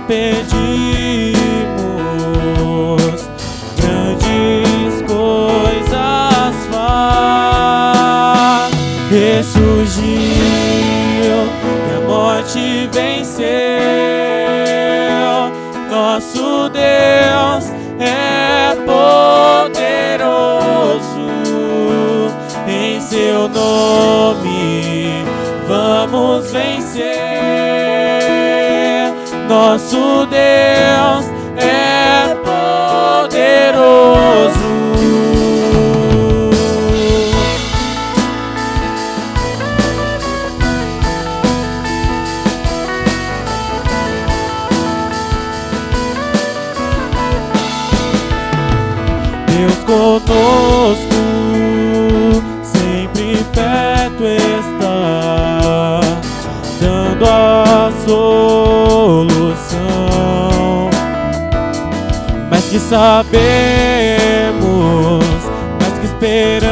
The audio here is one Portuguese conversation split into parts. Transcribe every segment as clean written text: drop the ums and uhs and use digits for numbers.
pedimos, grandes coisas faz. Ressurgiu e a morte venceu. Nosso Deus é poderoso, em seu nome vamos vencer. Nosso Deus é poderoso. Deus conosco, sempre perto está, dando a solução. Mais que sabemos, mais que esperamos,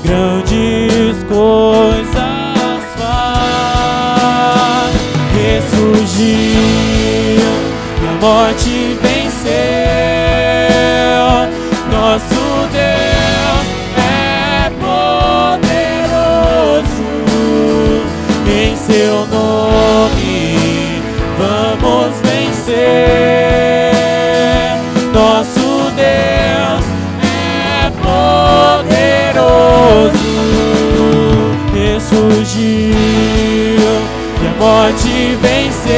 grandes coisas faz. Ressurgiu e a morte venceu. Nosso Deus é poderoso, em seu nome vamos vencer. Nosso Deus é poderoso. Ressurgiu e a morte venceu.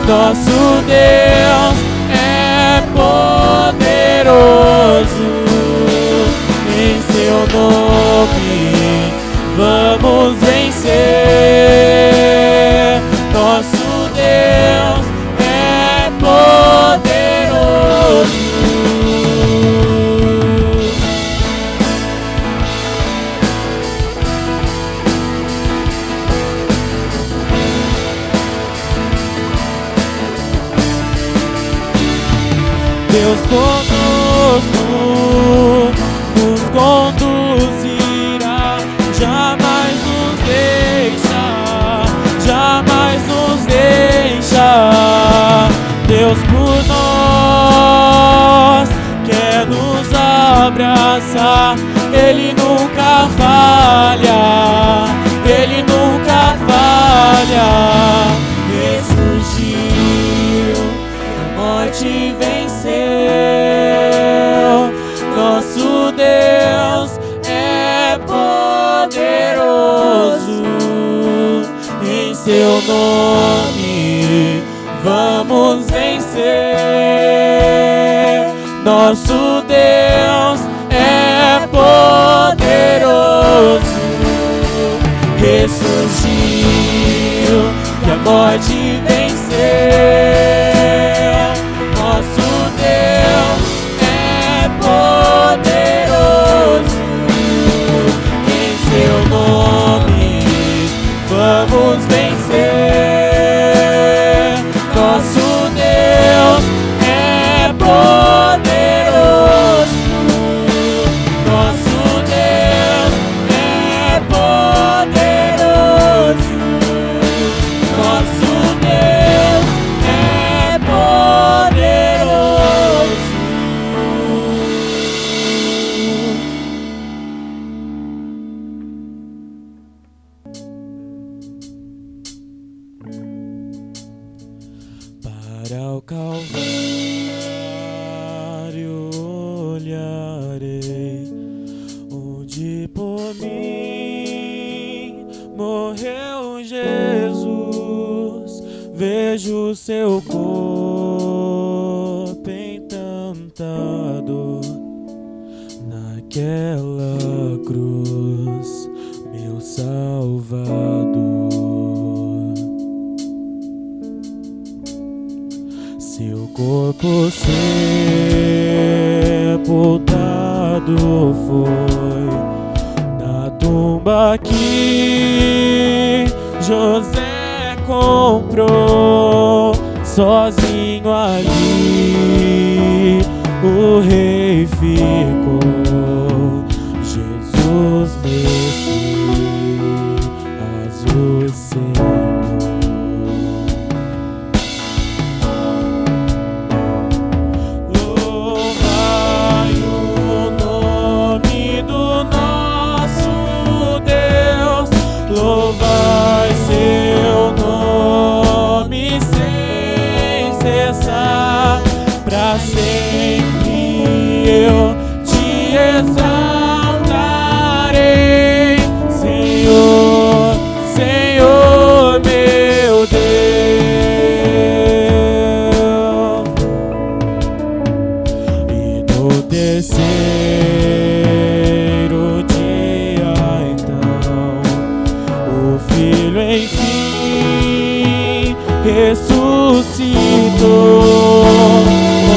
Nosso Deus é poderoso, em seu nome vamos vencer. Nosso Deus é poderoso. Deus conosco nos conduzirá, jamais nos deixa, jamais nos deixa. Deus por nós quer nos abraçar, Ele nunca falha, Ele nunca falha. Ressurgiu, a morte venceu. Nosso Deus é poderoso, em seu nome vamos vencer. Nosso Deus é poderoso. Ressurgiu e a morte venceu. Nosso Deus é poderoso, em seu nome vamos vencer. Nosso Deus é poderoso. Nosso Deus é poderoso. Nosso Deus Para o Calvário olharei, onde por mim morreu Jesus. Vejo seu corpo em tanta dor, naquela cruz, meu Salvador. Seu corpo sepultado foi na tumba que José comprou. Sozinho ali o rei ficou, Jesus Messias, o Senhor. Louvai o nome do nosso Deus, louvai seu nome sem cessar, pra sempre eu te exaltarei, Senhor, Senhor meu Deus. E no terceiro dia então o Filho enfim ressuscitou.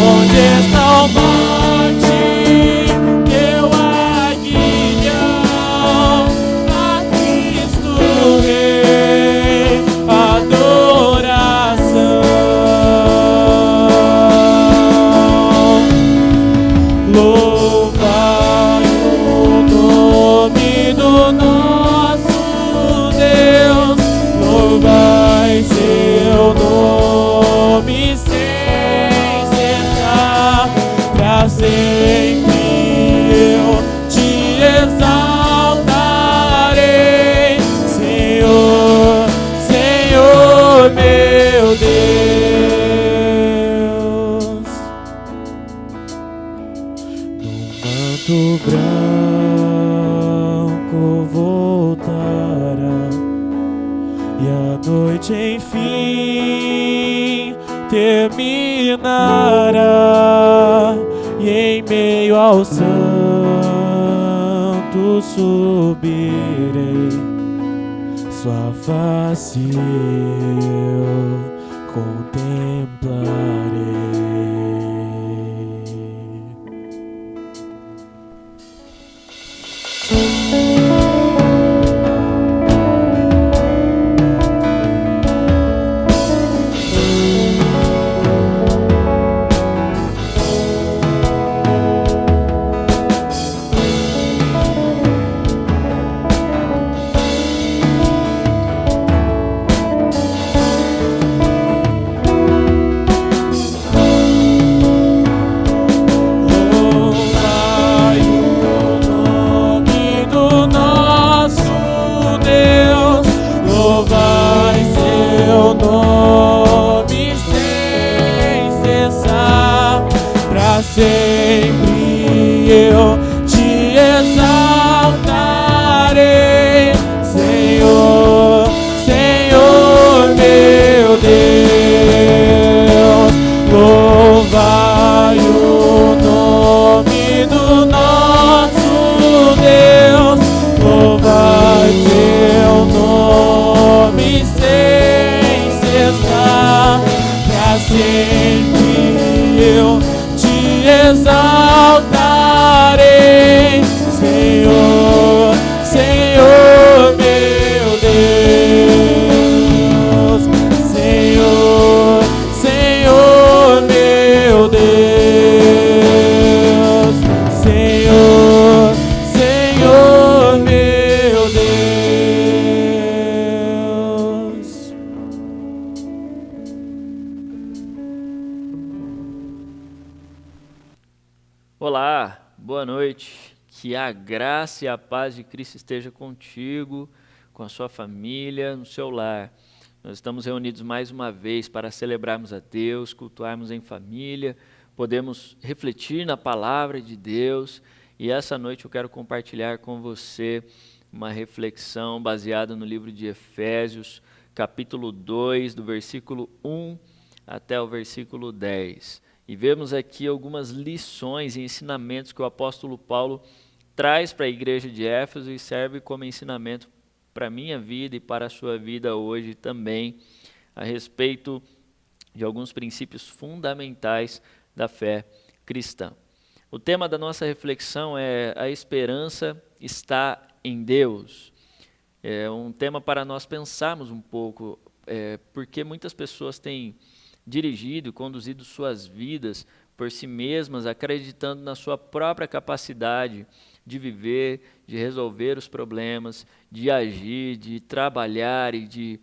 Onde está o morte, teu aguilhão? A Cristo Rei, adoração. Louvai o nome do nosso Deus, louvai seu nome sem cessar, pra sempre eu te exaltarei, Senhor, Senhor meu Deus. Num manto branco voltará, e a noite enfim terminará, e em meio aos santos subirei, sua face eu contemplarei. Louvai o nome do nosso Deus, louvai seu nome sem cessar, pra sempre eu te exaltarei, Senhor, Senhor meu Deus. Louvai o nome do nosso Deus, louvai seu nome sem cessar, pra sempre eu te exaltarei, Senhor, Senhor meu Deus, Senhor, Senhor meu Deus, Senhor, Senhor meu Deus. Olá, boa noite. Que a graça e a paz de Cristo esteja contigo, com a sua família, no seu lar. Nós estamos reunidos mais uma vez para celebrarmos a Deus, cultuarmos em família, podemos refletir na palavra de Deus. E essa noite eu quero compartilhar com você uma reflexão baseada no livro de Efésios, capítulo 2, do versículo 1 até o versículo 10. E vemos aqui algumas lições e ensinamentos que o apóstolo Paulo traz para a igreja de Éfeso e serve como ensinamento para a minha vida e para a sua vida hoje também, a respeito de alguns princípios fundamentais da fé cristã. O tema da nossa reflexão é a esperança está em Deus. É um tema para nós pensarmos um pouco, porque muitas pessoas têm dirigido, conduzido suas vidas por si mesmas, acreditando na sua própria capacidade de viver, de resolver os problemas, de agir, de trabalhar e de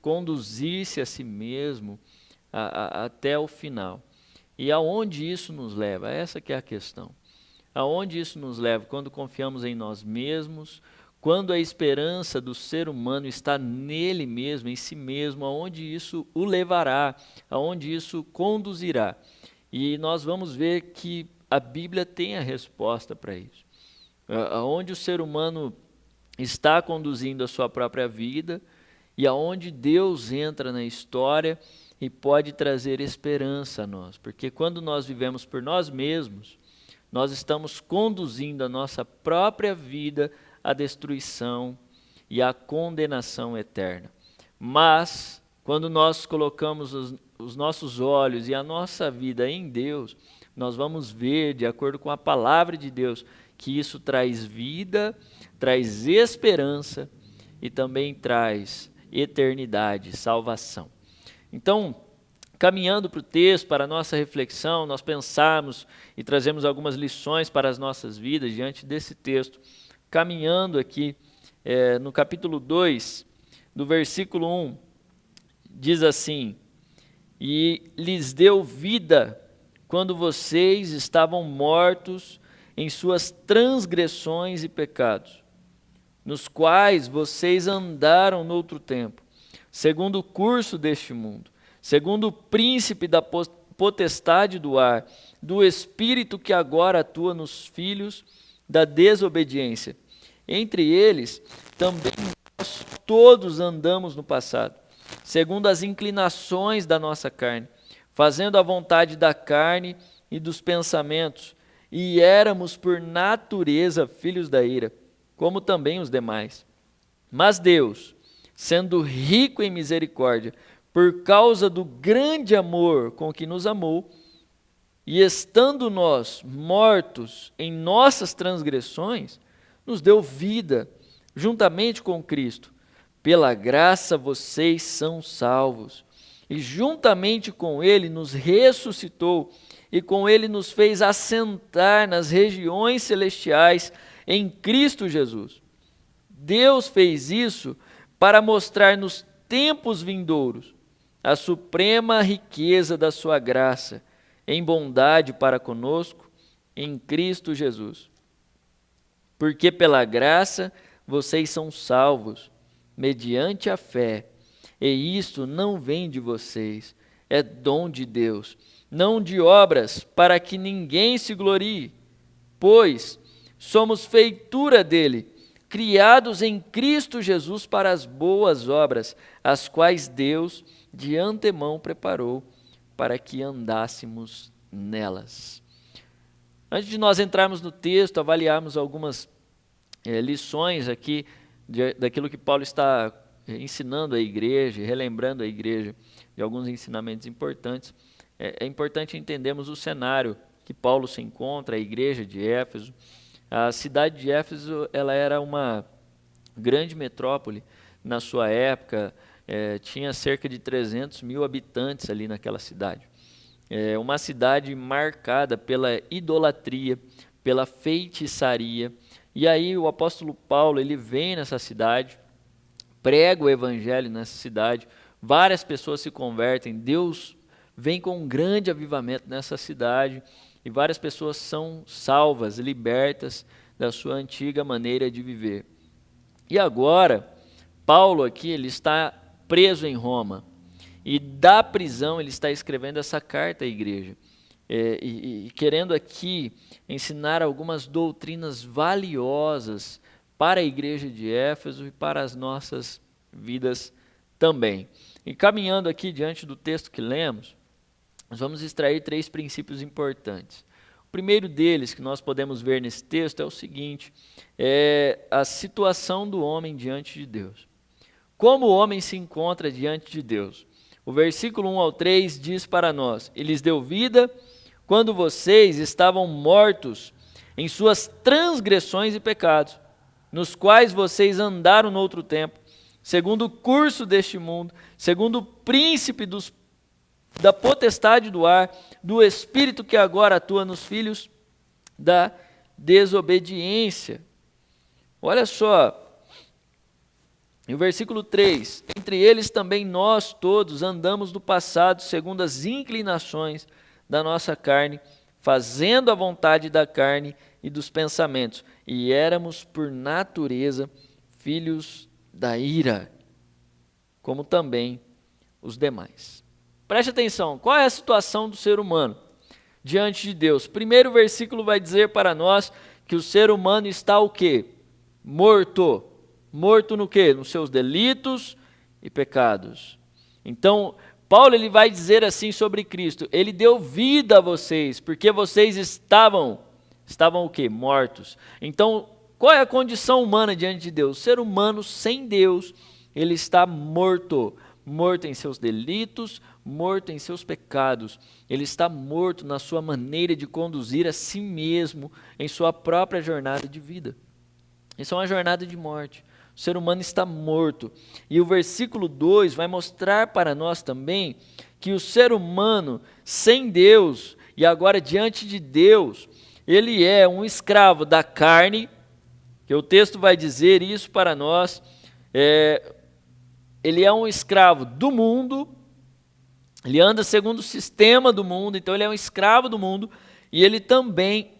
conduzir-se a si mesmo até o final. E aonde isso nos leva? Essa que é a questão. Aonde isso nos leva? Quando confiamos em nós mesmos, quando a esperança do ser humano está nele mesmo, em si mesmo, aonde isso o levará, aonde isso conduzirá. E nós vamos ver que a Bíblia tem a resposta para isso. Aonde o ser humano está conduzindo a sua própria vida e aonde Deus entra na história e pode trazer esperança a nós. Porque quando nós vivemos por nós mesmos, nós estamos conduzindo a nossa própria vida à destruição e à condenação eterna. Mas, quando nós colocamos os nossos olhos e a nossa vida em Deus, nós vamos ver, de acordo com a palavra de Deus, que isso traz vida, traz esperança e também traz eternidade, salvação. Então, caminhando para o texto, para a nossa reflexão, nós pensamos e trazemos algumas lições para as nossas vidas diante desse texto. Caminhando aqui no capítulo 2, do versículo 1, diz assim: e lhes deu vida quando vocês estavam mortos em suas transgressões e pecados, nos quais vocês andaram noutro tempo, segundo o curso deste mundo, segundo o príncipe da potestade do ar, do espírito que agora atua nos filhos da desobediência. Entre eles, também nós todos andamos no passado, segundo as inclinações da nossa carne, fazendo a vontade da carne e dos pensamentos, e éramos por natureza filhos da ira, como também os demais. Mas Deus, sendo rico em misericórdia, por causa do grande amor com que nos amou, e estando nós mortos em nossas transgressões, nos deu vida juntamente com Cristo. Pela graça vocês são salvos. E juntamente com Ele nos ressuscitou, e com Ele nos fez assentar nas regiões celestiais em Cristo Jesus. Deus fez isso para mostrar nos tempos vindouros a suprema riqueza da sua graça, em bondade para conosco, em Cristo Jesus. Porque pela graça vocês são salvos, mediante a fé, e isto não vem de vocês, é dom de Deus, não de obras, para que ninguém se glorie, pois somos feitura dele, criados em Cristo Jesus para as boas obras, as quais Deus de antemão preparou para que andássemos nelas. Antes de nós entrarmos no texto, avaliarmos algumas lições aqui daquilo que Paulo está ensinando à igreja, relembrando à igreja de alguns ensinamentos importantes, é importante entendermos o cenário que Paulo se encontra, a igreja de Éfeso. A cidade de Éfeso, ela era uma grande metrópole na sua época, tinha cerca de 300 mil habitantes ali naquela cidade. Uma cidade marcada pela idolatria, pela feitiçaria. E aí o apóstolo Paulo, ele vem nessa cidade, prega o evangelho nessa cidade, várias pessoas se convertem, Deus vem com um grande avivamento nessa cidade, e várias pessoas são salvas, libertas da sua antiga maneira de viver. E agora, Paulo aqui, ele está preso em Roma. E da prisão ele está escrevendo essa carta à igreja. E querendo aqui ensinar algumas doutrinas valiosas para a igreja de Éfeso e para as nossas vidas também. E caminhando aqui diante do texto que lemos, nós vamos extrair 3 princípios importantes. O primeiro deles que nós podemos ver nesse texto é o seguinte, é a situação do homem diante de Deus. Como o homem se encontra diante de Deus? O versículo 1 ao 3 diz para nós, Ele lhes deu vida quando vocês estavam mortos em suas transgressões e pecados, nos quais vocês andaram no outro tempo, segundo o curso deste mundo, segundo o príncipe da potestade do ar, do espírito que agora atua nos filhos da desobediência. Olha só, no versículo 3, entre eles também nós todos andamos no passado segundo as inclinações da nossa carne, fazendo a vontade da carne e dos pensamentos, e éramos por natureza filhos da ira, como também os demais. Preste atenção, qual é a situação do ser humano diante de Deus? Primeiro versículo vai dizer para nós que o ser humano está o quê? Morto. Morto no quê? Nos seus delitos e pecados. Então, Paulo ele vai dizer assim sobre Cristo, Ele deu vida a vocês, porque vocês estavam o quê? Mortos. Então, qual é a condição humana diante de Deus? O ser humano sem Deus, ele está morto. Morto em seus delitos, morto em seus pecados. Ele está morto na sua maneira de conduzir a si mesmo em sua própria jornada de vida. Isso é uma jornada de morte. O ser humano está morto. E o versículo 2 vai mostrar para nós também que o ser humano sem Deus e agora diante de Deus, ele é um escravo da carne, que o texto vai dizer isso para nós, ele é um escravo do mundo, ele anda segundo o sistema do mundo, então ele é um escravo do mundo, e ele também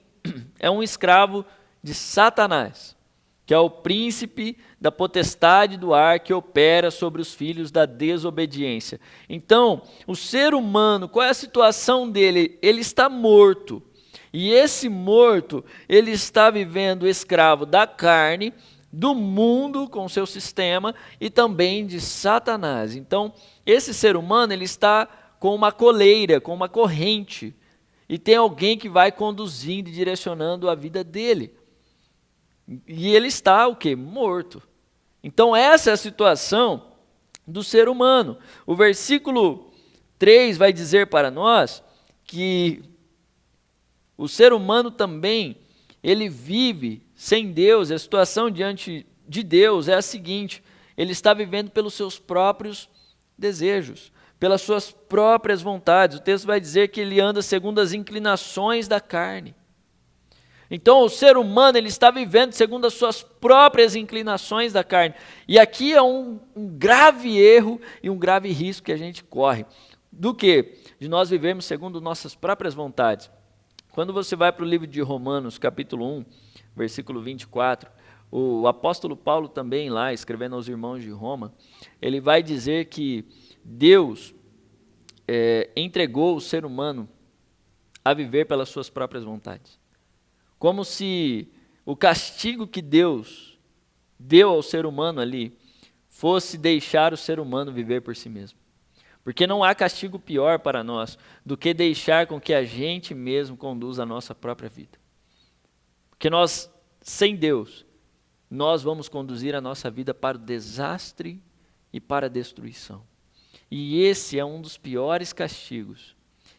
é um escravo de Satanás, que é o príncipe da potestade do ar que opera sobre os filhos da desobediência. Então, o ser humano, qual é a situação dele? Ele está morto, e esse morto, ele está vivendo escravo da carne, do mundo com seu sistema e também de Satanás. Então, esse ser humano ele está com uma coleira, com uma corrente, e tem alguém que vai conduzindo e direcionando a vida dele. E ele está o quê? Morto. Então, essa é a situação do ser humano. O versículo 3 vai dizer para nós que o ser humano também, ele vive sem Deus. A situação diante de Deus é a seguinte, ele está vivendo pelos seus próprios desejos, pelas suas próprias vontades. O texto vai dizer que ele anda segundo as inclinações da carne. Então o ser humano ele está vivendo segundo as suas próprias inclinações da carne. E aqui é um grave erro e um grave risco que a gente corre. Do quê? De nós vivermos segundo nossas próprias vontades. Quando você vai para o livro de Romanos, capítulo 1, versículo 24, o apóstolo Paulo também lá, escrevendo aos irmãos de Roma, ele vai dizer que Deus entregou o ser humano a viver pelas suas próprias vontades. Como se o castigo que Deus deu ao ser humano ali fosse deixar o ser humano viver por si mesmo. Porque não há castigo pior para nós do que deixar com que a gente mesmo conduza a nossa própria vida. Porque nós, sem Deus, nós vamos conduzir a nossa vida para o desastre e para a destruição. E esse é um dos piores castigos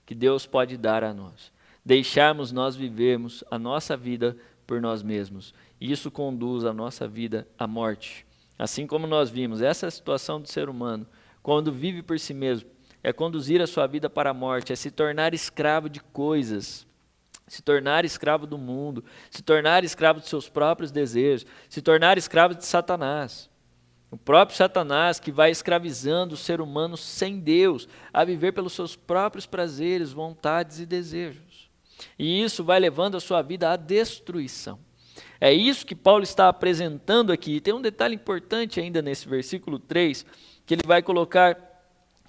que Deus pode dar a nós. Deixarmos nós vivermos a nossa vida por nós mesmos. E isso conduz a nossa vida à morte. Assim como nós vimos, essa é a situação do ser humano. Quando vive por si mesmo, é conduzir a sua vida para a morte, é se tornar escravo de coisas, se tornar escravo do mundo, se tornar escravo de seus próprios desejos, se tornar escravo de Satanás. O próprio Satanás que vai escravizando o ser humano sem Deus, a viver pelos seus próprios prazeres, vontades e desejos. E isso vai levando a sua vida à destruição. É isso que Paulo está apresentando aqui. E tem um detalhe importante ainda nesse versículo 3, que ele vai colocar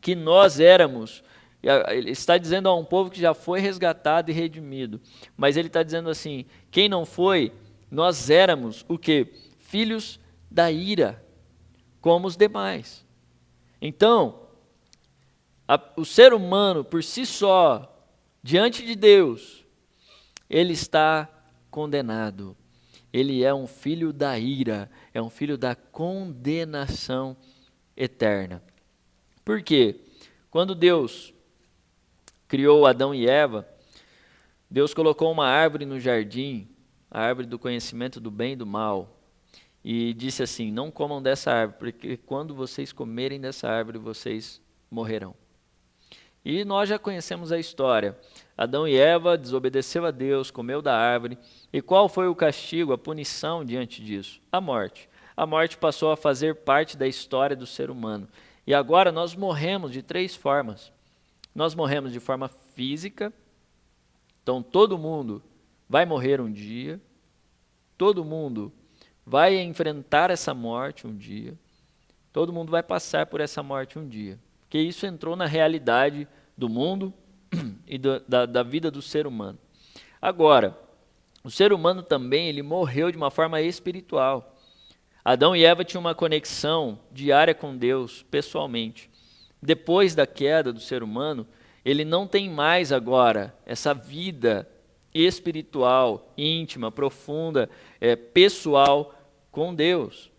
que nós éramos, ele está dizendo a um povo que já foi resgatado e redimido, mas ele está dizendo assim, quem não foi, nós éramos o quê? Filhos da ira, como os demais. Então, o ser humano por si só, diante de Deus, ele está condenado. Ele é um filho da ira, é um filho da condenação eterna. Por quê? Quando Deus criou Adão e Eva, Deus colocou uma árvore no jardim, a árvore do conhecimento do bem e do mal, e disse assim, não comam dessa árvore, porque quando vocês comerem dessa árvore, vocês morrerão. E nós já conhecemos a história. Adão e Eva desobedeceu a Deus, comeu da árvore. E qual foi o castigo, a punição diante disso? A morte. A morte passou a fazer parte da história do ser humano. E agora nós morremos de 3 formas. Nós morremos de forma física. Então todo mundo vai morrer um dia. Todo mundo vai enfrentar essa morte um dia. Todo mundo vai passar por essa morte um dia. Porque isso entrou na realidade do mundo e da vida do ser humano. Agora, o ser humano também ele morreu de uma forma espiritual. Adão e Eva tinham uma conexão diária com Deus, pessoalmente. Depois da queda do ser humano, ele não tem mais agora essa vida espiritual, íntima, profunda, pessoal com Deus.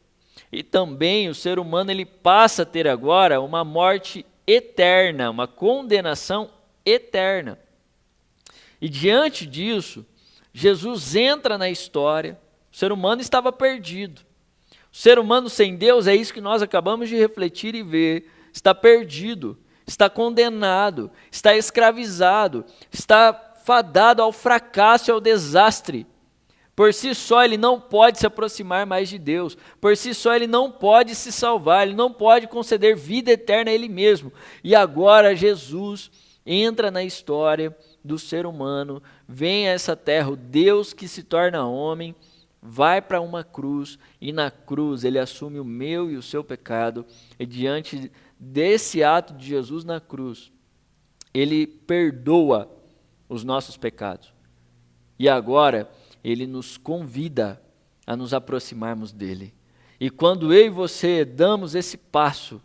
E também o ser humano ele passa a ter agora uma morte eterna, uma condenação eterna. E diante disso, Jesus entra na história, o ser humano estava perdido. O ser humano sem Deus, é isso que nós acabamos de refletir e ver, está perdido, está condenado, está escravizado, está fadado ao fracasso e ao desastre. Por si só ele não pode se aproximar mais de Deus, por si só ele não pode se salvar, ele não pode conceder vida eterna a ele mesmo. E agora Jesus entra na história do ser humano, vem a essa terra, o Deus que se torna homem, vai para uma cruz e na cruz ele assume o meu e o seu pecado e diante desse ato de Jesus na cruz, ele perdoa os nossos pecados. E agora ele nos convida a nos aproximarmos dele. E quando eu e você damos esse passo,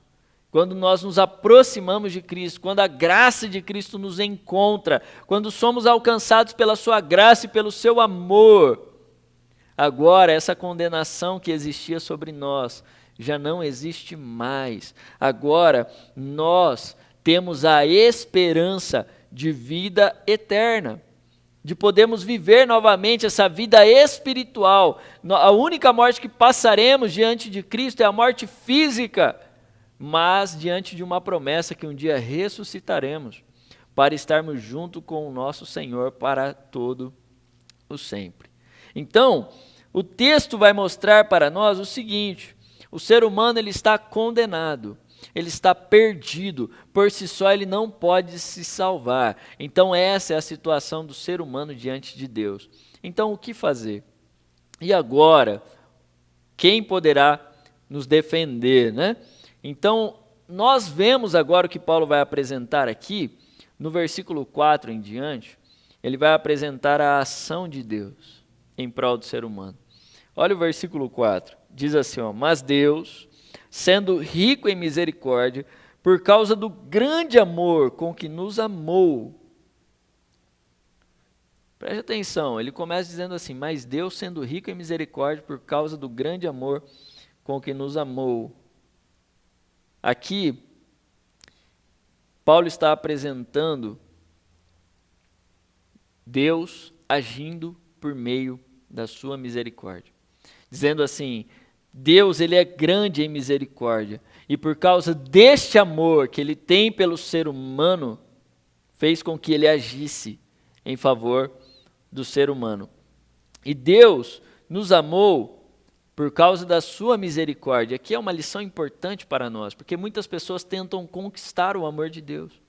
quando nós nos aproximamos de Cristo, quando a graça de Cristo nos encontra, quando somos alcançados pela sua graça e pelo seu amor, agora essa condenação que existia sobre nós já não existe mais. Agora nós temos a esperança de vida eterna, de podermos viver novamente essa vida espiritual. A única morte que passaremos diante de Cristo é a morte física, mas diante de uma promessa que um dia ressuscitaremos para estarmos junto com o nosso Senhor para todo o sempre. Então, o texto vai mostrar para nós o seguinte: o ser humano ele está condenado, ele está perdido, por si só ele não pode se salvar. Então essa é a situação do ser humano diante de Deus. Então o que fazer? E agora, quem poderá nos defender, né? Então nós vemos agora o que Paulo vai apresentar aqui, no versículo 4 em diante, ele vai apresentar a ação de Deus em prol do ser humano. Olha o versículo 4, diz assim, mas Deus, sendo rico em misericórdia, por causa do grande amor com que nos amou. Preste atenção, ele começa dizendo assim, mas Deus sendo rico em misericórdia, por causa do grande amor com que nos amou. Aqui, Paulo está apresentando Deus agindo por meio da sua misericórdia. Dizendo assim, Deus ele é grande em misericórdia e por causa deste amor que ele tem pelo ser humano, fez com que ele agisse em favor do ser humano. E Deus nos amou por causa da sua misericórdia. Aqui é uma lição importante para nós, porque muitas pessoas tentam conquistar o amor de Deus.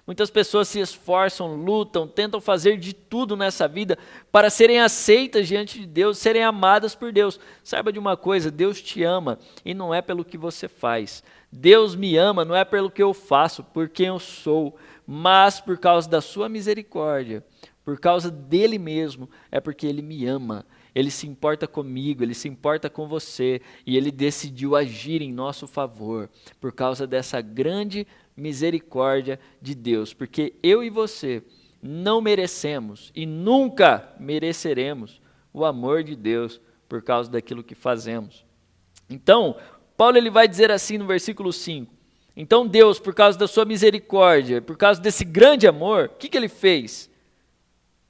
Muitas pessoas se esforçam, lutam, tentam fazer de tudo nessa vida para serem aceitas diante de Deus, serem amadas por Deus. Saiba de uma coisa, Deus te ama e não é pelo que você faz. Deus me ama não é pelo que eu faço, por quem eu sou, mas por causa da sua misericórdia, por causa dele mesmo, é porque ele me ama. Ele se importa comigo, ele se importa com você, e ele decidiu agir em nosso favor, por causa dessa grande misericórdia de Deus, porque eu e você não merecemos e nunca mereceremos o amor de Deus por causa daquilo que fazemos. Então, Paulo ele vai dizer assim no versículo 5, então Deus, por causa da sua misericórdia, por causa desse grande amor, o que ele fez?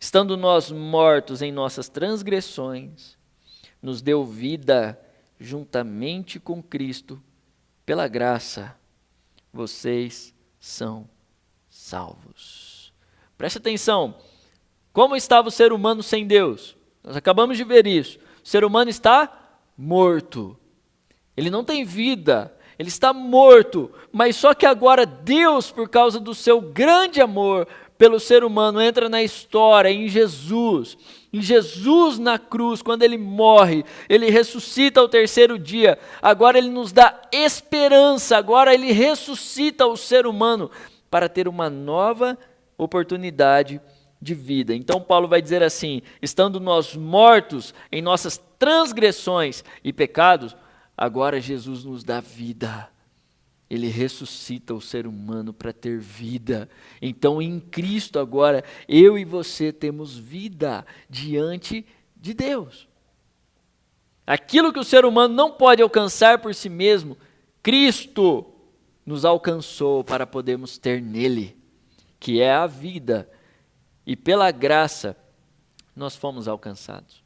Estando nós mortos em nossas transgressões, nos deu vida juntamente com Cristo, pela graça, vocês são salvos. Preste atenção, como estava o ser humano sem Deus? Nós acabamos de ver isso. O ser humano está morto, ele não tem vida, ele está morto, mas só que agora Deus, por causa do seu grande amor pelo ser humano, entra na história em Jesus na cruz, quando ele morre, ele ressuscita ao terceiro dia, agora ele nos dá esperança, agora ele ressuscita o ser humano para ter uma nova oportunidade de vida. Então Paulo vai dizer assim, estando nós mortos em nossas transgressões e pecados, agora Jesus nos dá vida. Ele ressuscita o ser humano para ter vida. Então, em Cristo agora, eu e você temos vida diante de Deus. Aquilo que o ser humano não pode alcançar por si mesmo, Cristo nos alcançou para podermos ter nele, que é a vida. E pela graça, nós fomos alcançados.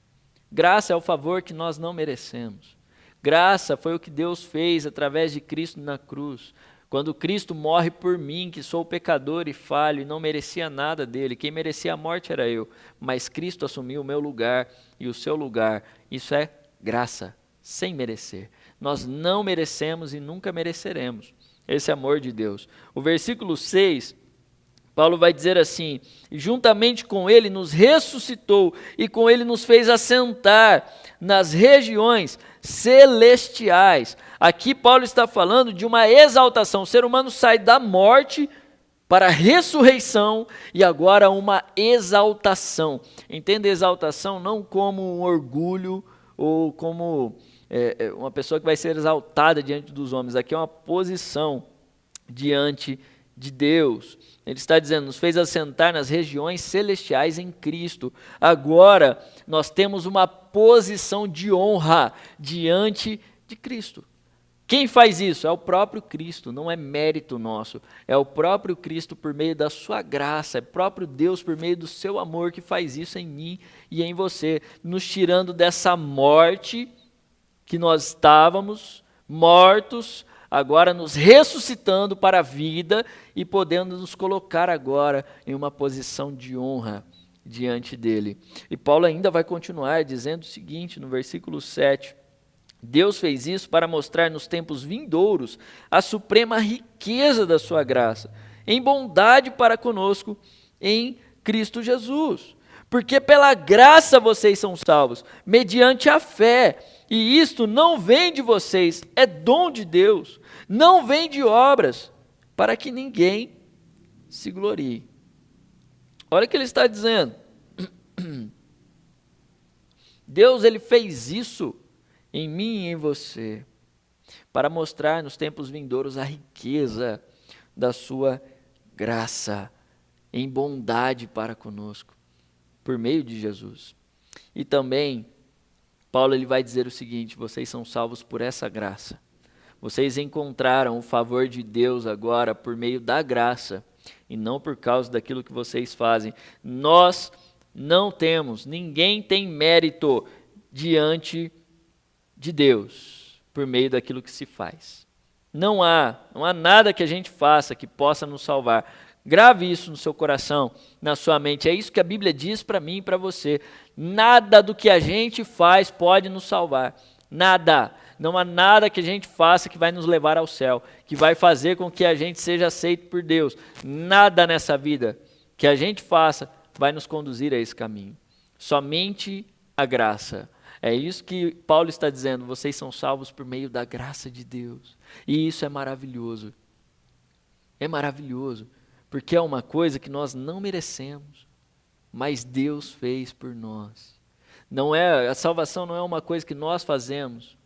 Graça é o favor que nós não merecemos. Graça foi o que Deus fez através de Cristo na cruz. Quando Cristo morre por mim, que sou pecador e falho e não merecia nada dele, quem merecia a morte era eu, mas Cristo assumiu o meu lugar e o seu lugar. Isso é graça, sem merecer. Nós não merecemos e nunca mereceremos esse amor de Deus. O versículo 6, Paulo vai dizer assim, juntamente com ele nos ressuscitou e com ele nos fez assentar nas regiões celestiais. Aqui Paulo está falando de uma exaltação. O ser humano sai da morte para a ressurreição e agora uma exaltação. Entenda exaltação não como um orgulho ou como uma pessoa que vai ser exaltada diante dos homens. Aqui é uma posição diante de Deus. Ele está dizendo, nos fez assentar nas regiões celestiais em Cristo. Agora nós temos uma posição de honra diante de Cristo. Quem faz isso? É o próprio Cristo, não é mérito nosso. É o próprio Cristo por meio da sua graça, é o próprio Deus por meio do seu amor que faz isso em mim e em você, nos tirando dessa morte que nós estávamos mortos, agora nos ressuscitando para a vida e podendo nos colocar agora em uma posição de honra diante dele. E Paulo ainda vai continuar dizendo o seguinte no versículo 7, Deus fez isso para mostrar nos tempos vindouros a suprema riqueza da sua graça, em bondade para conosco em Cristo Jesus. Porque pela graça vocês são salvos, mediante a fé, e isto não vem de vocês, é dom de Deus, não vem de obras, para que ninguém se glorie. Olha o que ele está dizendo. Deus ele fez isso em mim e em você, para mostrar nos tempos vindouros a riqueza da sua graça, em bondade para conosco, por meio de Jesus. E também, Paulo ele vai dizer o seguinte, vocês são salvos por essa graça. Vocês encontraram o favor de Deus agora por meio da graça, e não por causa daquilo que vocês fazem. Nós não temos, ninguém tem mérito diante de Deus, por meio daquilo que se faz. Não há nada que a gente faça que possa nos salvar. Grave isso no seu coração, na sua mente. É isso que a Bíblia diz para mim e para você. Nada do que a gente faz pode nos salvar. Nada. Não há nada que a gente faça que vai nos levar ao céu, que vai fazer com que a gente seja aceito por Deus. Nada nessa vida que a gente faça vai nos conduzir a esse caminho. Somente a graça. É isso que Paulo está dizendo, vocês são salvos por meio da graça de Deus. E isso é maravilhoso. É maravilhoso, porque é uma coisa que nós não merecemos, mas Deus fez por nós. A salvação não é uma coisa que nós fazemos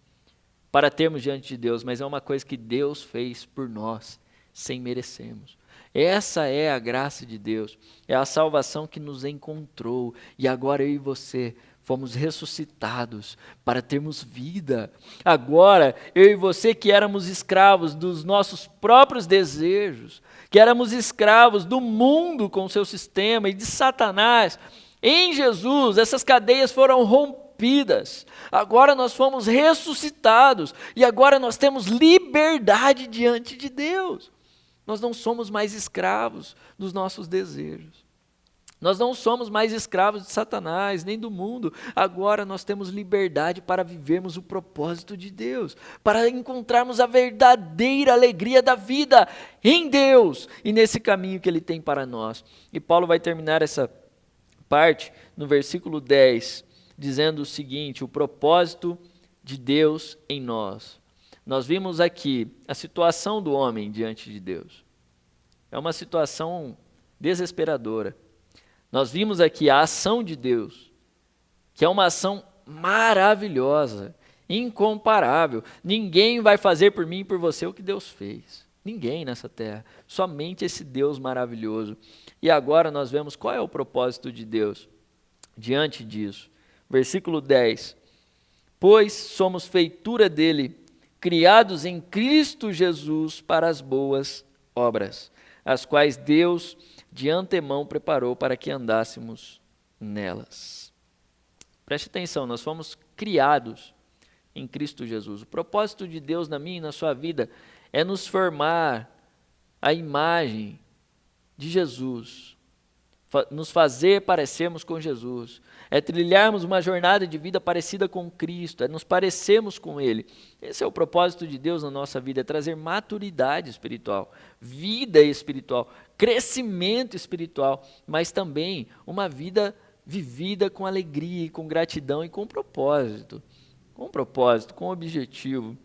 para termos diante de Deus, mas é uma coisa que Deus fez por nós, sem merecermos. Essa é a graça de Deus, é a salvação que nos encontrou, e agora eu e você fomos ressuscitados para termos vida. Agora, eu e você que éramos escravos dos nossos próprios desejos, que éramos escravos do mundo com seu sistema e de Satanás, em Jesus essas cadeias foram rompidas. Agora nós fomos ressuscitados e agora nós temos liberdade diante de Deus. Nós não somos mais escravos dos nossos desejos. Nós não somos mais escravos de Satanás, nem do mundo. Agora nós temos liberdade para vivermos o propósito de Deus, para encontrarmos a verdadeira alegria da vida em Deus e nesse caminho que Ele tem para nós. E Paulo vai terminar essa parte no versículo 10, dizendo o seguinte: o propósito de Deus em nós. Nós vimos aqui a situação do homem diante de Deus. É uma situação desesperadora. Nós vimos aqui a ação de Deus, que é uma ação maravilhosa, incomparável. Ninguém vai fazer por mim e por você o que Deus fez. Ninguém nessa terra, somente esse Deus maravilhoso. E agora nós vemos qual é o propósito de Deus diante disso. Versículo 10. Pois somos feitura dele, criados em Cristo Jesus para as boas obras, as quais Deus de antemão preparou para que andássemos nelas. Preste atenção, nós fomos criados em Cristo Jesus. O propósito de Deus na minha e na sua vida é nos formar a imagem de Jesus, nos fazer parecermos com Jesus, é trilharmos uma jornada de vida parecida com Cristo, é nos parecermos com Ele. Esse é o propósito de Deus na nossa vida, é trazer maturidade espiritual, vida espiritual, crescimento espiritual, mas também uma vida vivida com alegria, com gratidão e com propósito, com objetivo.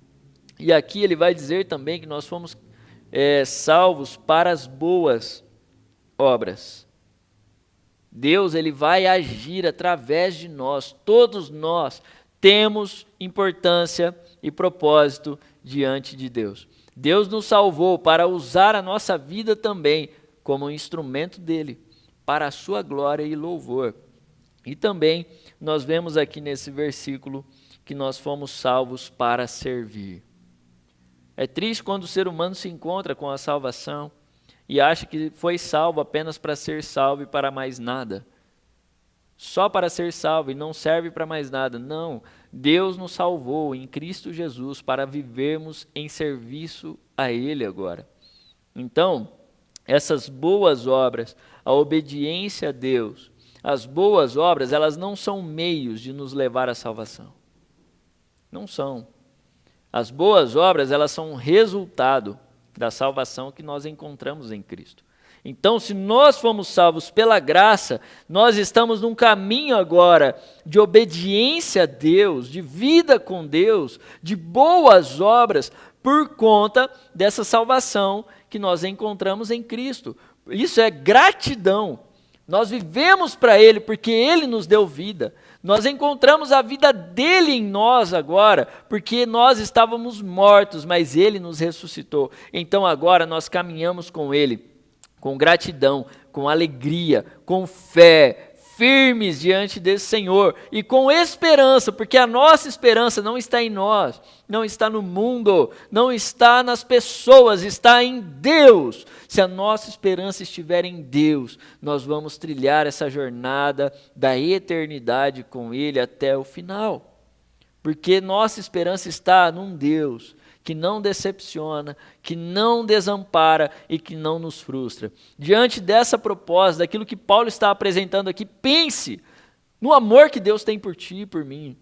E aqui ele vai dizer também que nós fomos salvos para as boas obras. Deus, ele vai agir através de nós. Todos nós temos importância e propósito diante de Deus. Deus nos salvou para usar a nossa vida também como um instrumento dele, para a sua glória e louvor. E também nós vemos aqui nesse versículo que nós fomos salvos para servir. É triste quando o ser humano se encontra com a salvação e acha que foi salvo apenas para ser salvo e para mais nada. Só para ser salvo e não serve para mais nada. Não, Deus nos salvou em Cristo Jesus para vivermos em serviço a Ele agora. Então, essas boas obras, a obediência a Deus, as boas obras, elas não são meios de nos levar à salvação. Não são. As boas obras, elas são um resultado da salvação que nós encontramos em Cristo. Então, se nós fomos salvos pela graça, nós estamos num caminho agora de obediência a Deus, de vida com Deus, de boas obras, por conta dessa salvação que nós encontramos em Cristo. Isso é gratidão. Nós vivemos para Ele porque Ele nos deu vida. Nós encontramos a vida dele em nós agora, porque nós estávamos mortos, mas Ele nos ressuscitou. Então agora nós caminhamos com Ele, com gratidão, com alegria, com fé, firmes diante desse Senhor e com esperança, porque a nossa esperança não está em nós, não está no mundo, não está nas pessoas, está em Deus. Se a nossa esperança estiver em Deus, nós vamos trilhar essa jornada da eternidade com Ele até o final, porque nossa esperança está num Deus que não decepciona, que não desampara e que não nos frustra. Diante dessa proposta, daquilo que Paulo está apresentando aqui, pense no amor que Deus tem por ti e por mim.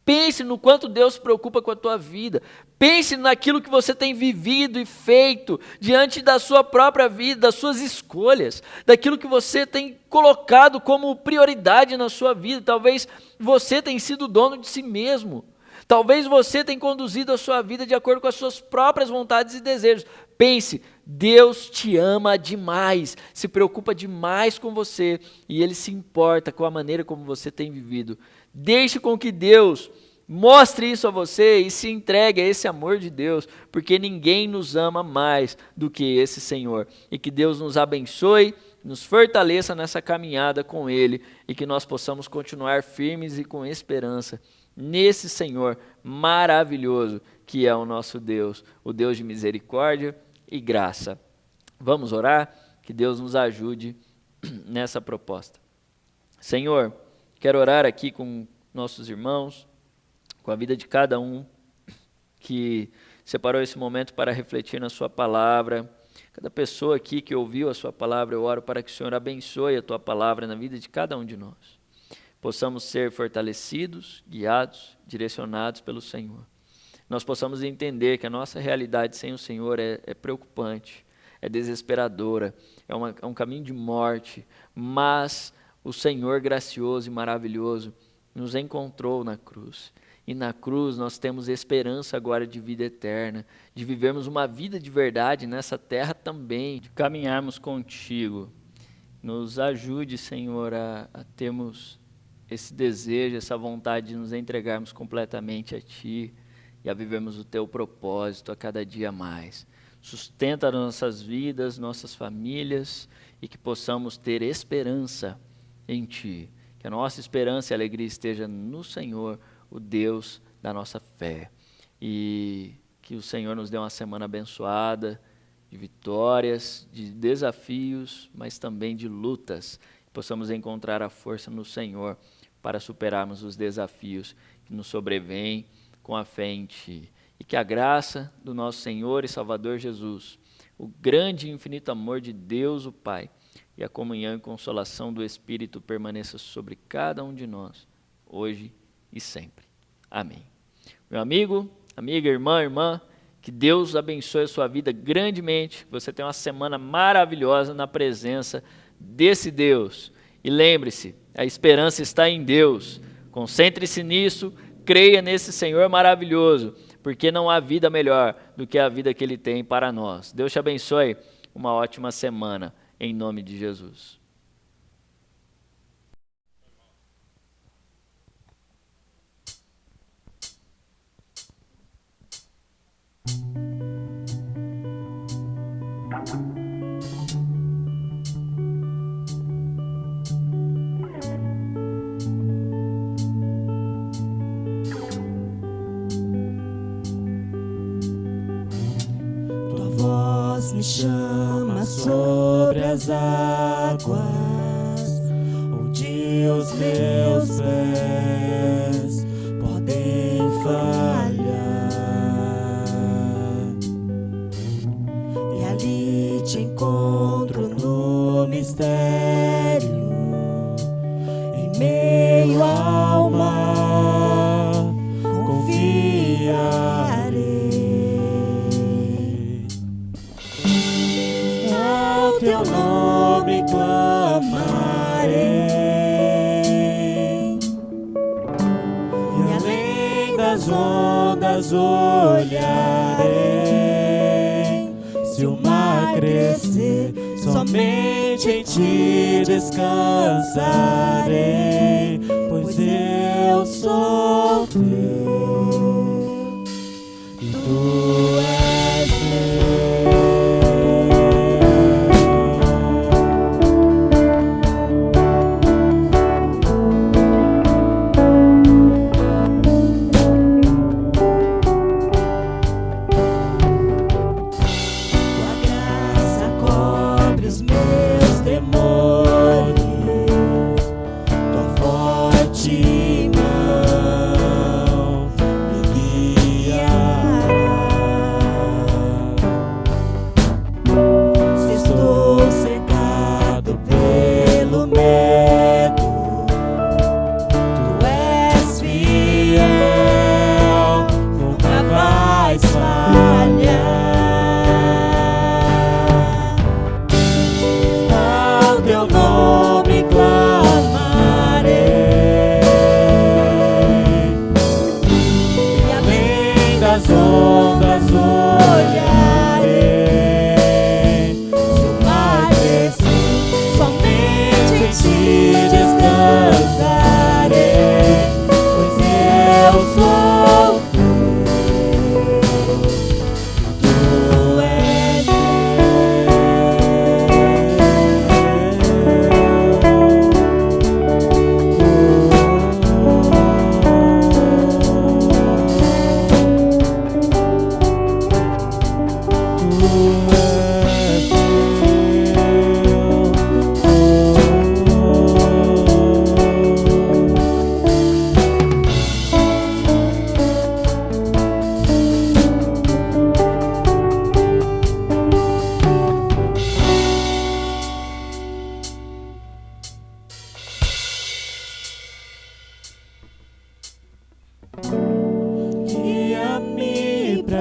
Pense no quanto Deus se preocupa com a tua vida. Pense naquilo que você tem vivido e feito diante da sua própria vida, das suas escolhas, daquilo que você tem colocado como prioridade na sua vida. Talvez você tenha sido dono de si mesmo. Talvez você tenha conduzido a sua vida de acordo com as suas próprias vontades e desejos. Pense, Deus te ama demais, se preocupa demais com você e Ele se importa com a maneira como você tem vivido. Deixe com que Deus mostre isso a você e se entregue a esse amor de Deus, porque ninguém nos ama mais do que esse Senhor. E que Deus nos abençoe, nos fortaleça nessa caminhada com Ele e que nós possamos continuar firmes e com esperança nesse Senhor maravilhoso que é o nosso Deus, o Deus de misericórdia e graça. Vamos orar? Que Deus nos ajude nessa proposta. Senhor, quero orar aqui com nossos irmãos, com a vida de cada um que separou esse momento para refletir na sua palavra. Cada pessoa aqui que ouviu a sua palavra, eu oro para que o Senhor abençoe a tua palavra na vida de cada um de nós. Possamos ser fortalecidos, guiados, direcionados pelo Senhor. Nós possamos entender que a nossa realidade sem o Senhor é preocupante, é desesperadora, é um caminho de morte, mas o Senhor gracioso e maravilhoso nos encontrou na cruz. E na cruz nós temos esperança agora de vida eterna, de vivermos uma vida de verdade nessa terra também, de caminharmos contigo. Nos ajude, Senhor, a termos esse desejo, essa vontade de nos entregarmos completamente a Ti e a vivermos o Teu propósito a cada dia mais. Sustenta nossas vidas, nossas famílias e que possamos ter esperança em Ti. Que a nossa esperança e alegria esteja no Senhor, o Deus da nossa fé. E que o Senhor nos dê uma semana abençoada, de vitórias, de desafios, mas também de lutas. Possamos encontrar a força no Senhor para superarmos os desafios que nos sobrevêm com a fé em Ti. E que a graça do nosso Senhor e Salvador Jesus, o grande e infinito amor de Deus o Pai e a comunhão e consolação do Espírito permaneça sobre cada um de nós, hoje e sempre. Amém. Meu amigo, amiga, irmã, que Deus abençoe a sua vida grandemente, que você tenha uma semana maravilhosa na presença desse Deus. E lembre-se, a esperança está em Deus. Concentre-se nisso, creia nesse Senhor maravilhoso, porque não há vida melhor do que a vida que Ele tem para nós. Deus te abençoe, uma ótima semana, em nome de Jesus. Me chama sobre as águas, onde os meus pés podem falhar, e ali te encontro no mistério, em meio ao mar, confiarei. Teu nome clamarei, e além das ondas olharei. Se o mar crescer, somente em Ti descansarei, pois eu sou Teu e Tu és meu.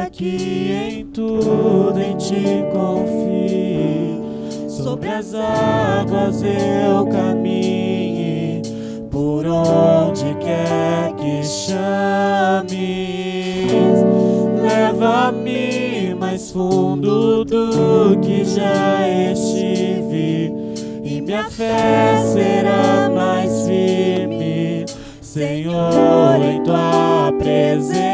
para que em tudo em ti confie. Sobre as águas eu caminhe, por onde quer que chames. Leva-me mais fundo do que já estive, e minha fé será mais firme, Senhor, em tua presença.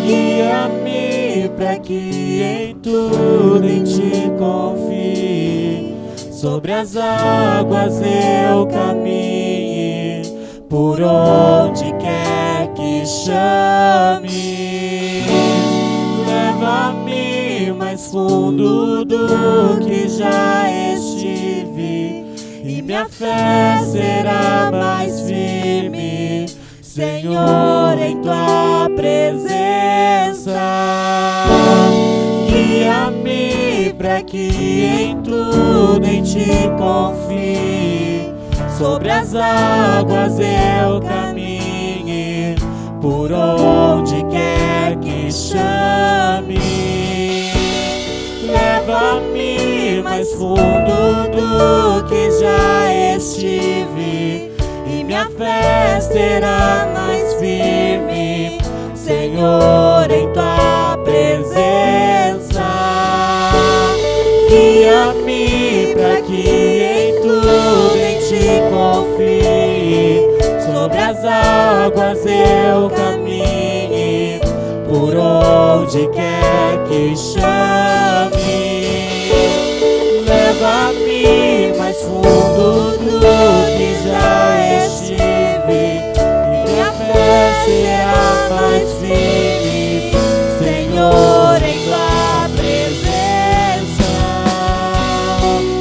Guia-me para que em tudo em ti confie. Sobre as águas eu caminhe, por onde quer que chames. Leva-me mais fundo do que já estive, e minha fé será mais firme, Senhor, em tua presença. Guia-me para que em tudo em ti confie. Sobre as águas eu caminhe, por onde quer que chame. Leva-me mais fundo do que já estive, e minha fé será mais firme, Senhor, em tua presença. Guia-me para que em tudo em ti confie. Sobre as águas eu caminhe, por onde quer que chame. Leva-me mais fundo do que já estive, e minha fé será mais firme, Senhor, em tua presença.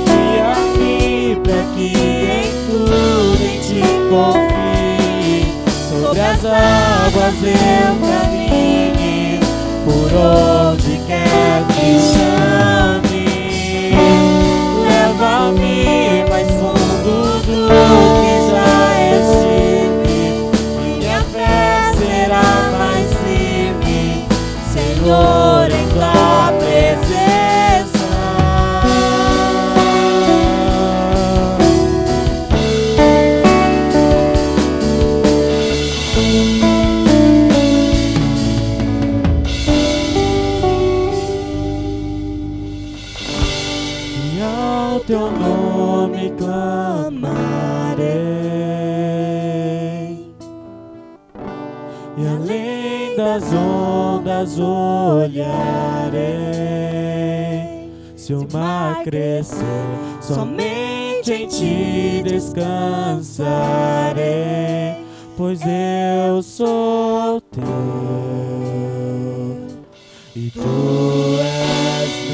Guia-me para que em tudo em ti confie. Sobre as águas eu caminhe, por onde quer que chame. Leva-me mais fundo do que já estive, e minha fé será mais firme, Senhor, em tua presença. Teu nome clamarei, e além das ondas olharei. Se o mar crescer, somente em ti descansarei, pois eu sou teu e tu és meu.